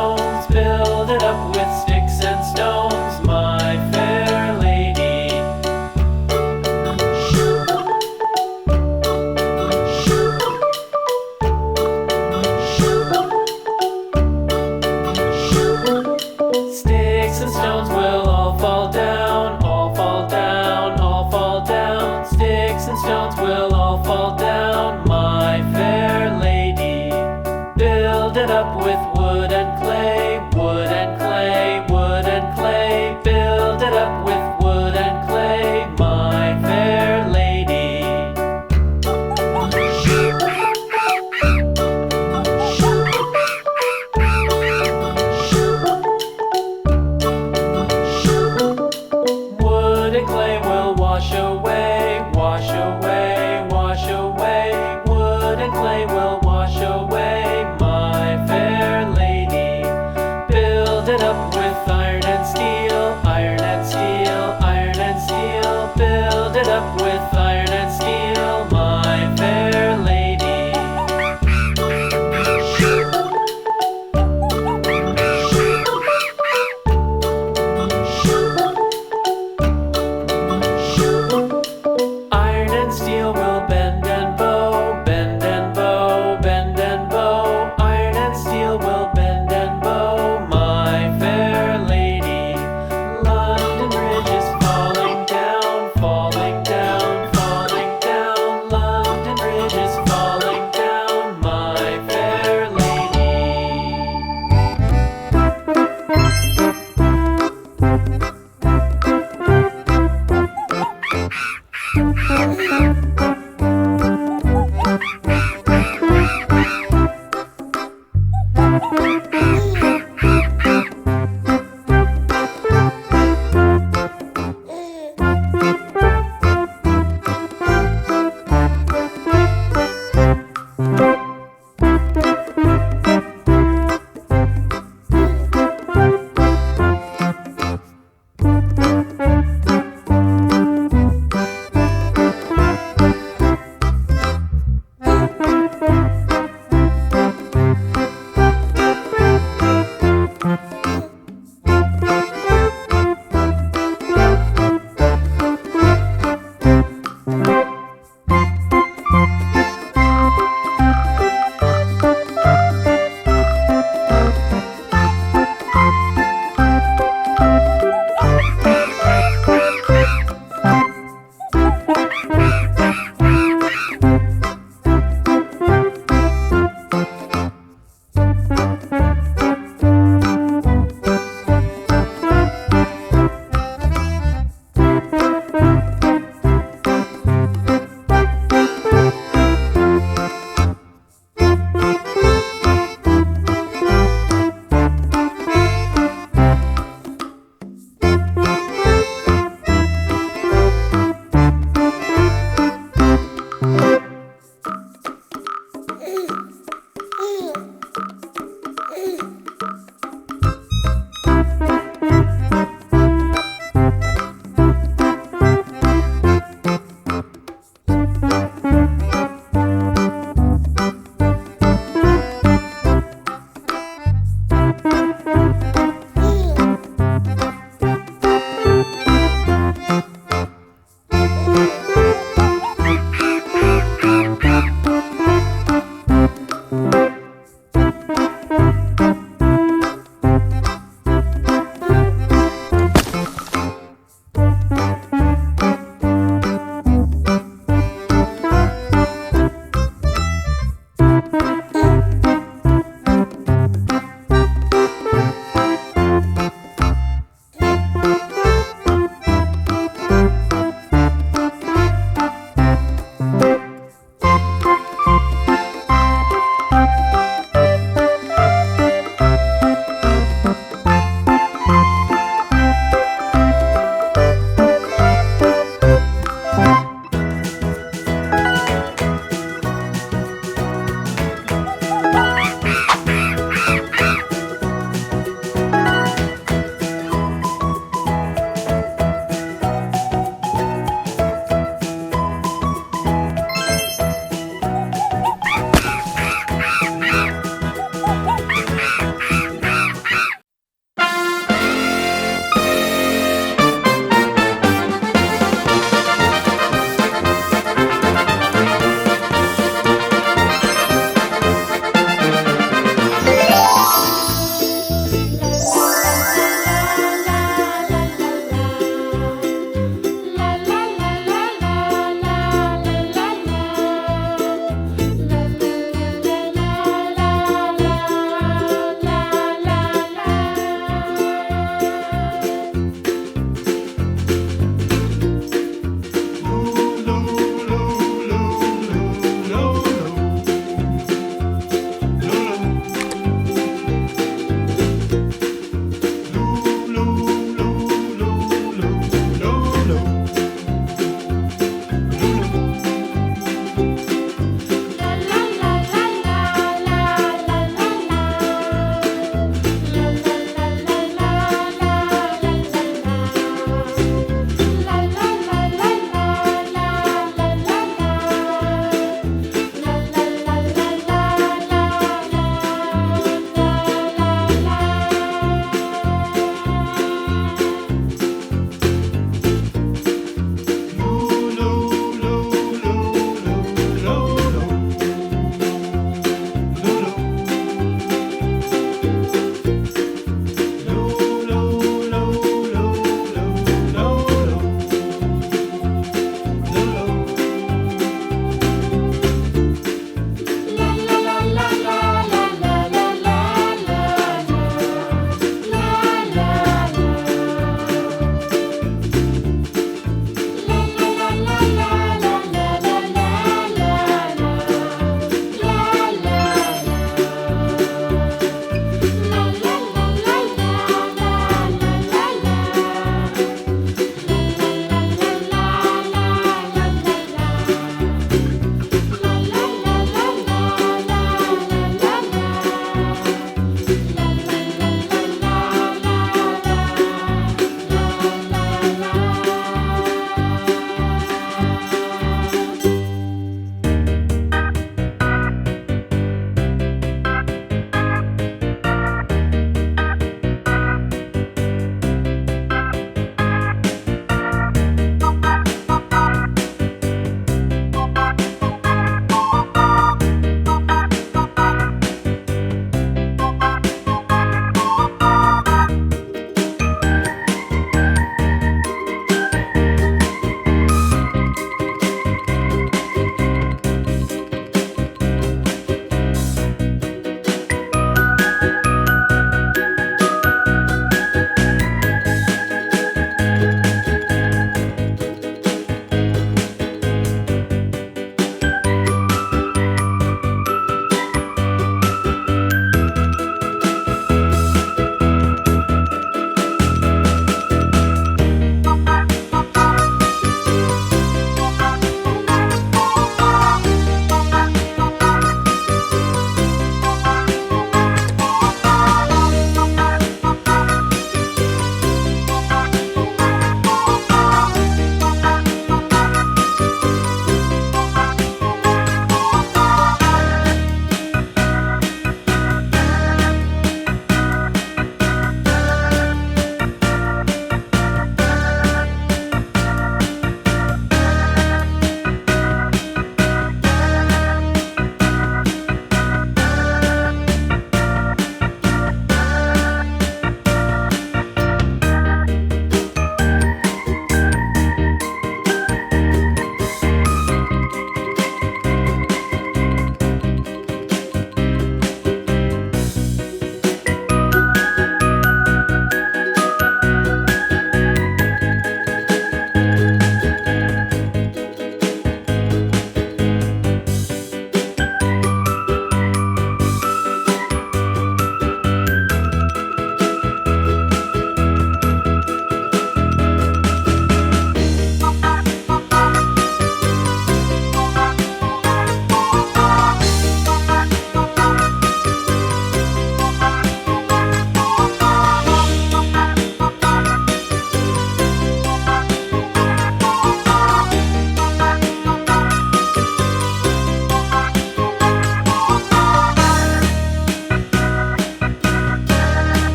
stones, build it up with sticks and stones, my fair lady. Sticks and stones will all fall down, all fall down, all fall down. Sticks and stones will all fall down, my fair lady. Build it up with wood and clay, wood and clay, wood and clay. Build it up with wood and clay, my fair lady. Wood and clay will wash away, wash away, wash away. Wood and clay will wash away, my fair lady. Build it up with iron and steel, iron and steel, iron and steel. Build it up with iron and steel, my fair lady. Iron and steel will bend and bow, bend and bow, bend and bow. Iron and steel will bend and bow, my fair lady. London Bridge is falling down, falling down, falling down. London Bridge is falling down, my fair lady.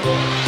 bow.